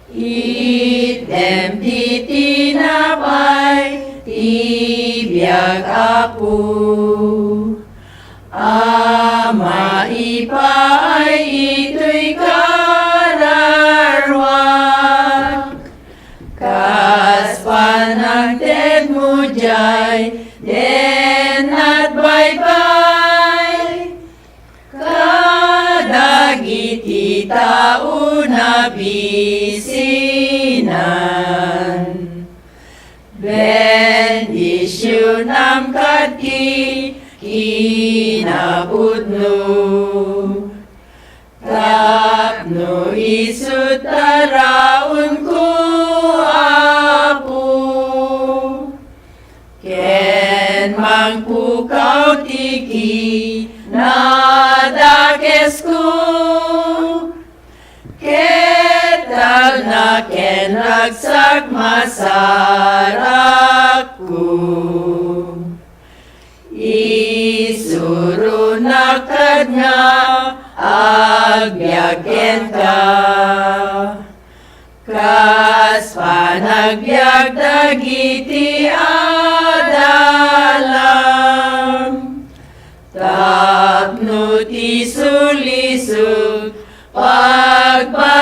Item ti tinapay, tibiyag apo. Ama ipaay ito'y kararwak, kas panagted mo jay, den at baybay. Kadagiti tao na bisinan, bendisyon am kati kinapudno. Tapno isut taraon ko apo, ken mangpukaw tiki nadakes ko. Ketal na ken ragsak masarak ko, isuro na kad nga agbyagken ka. Kas panagbyag dagiti adalam, tapno ti sulisog pagbabago.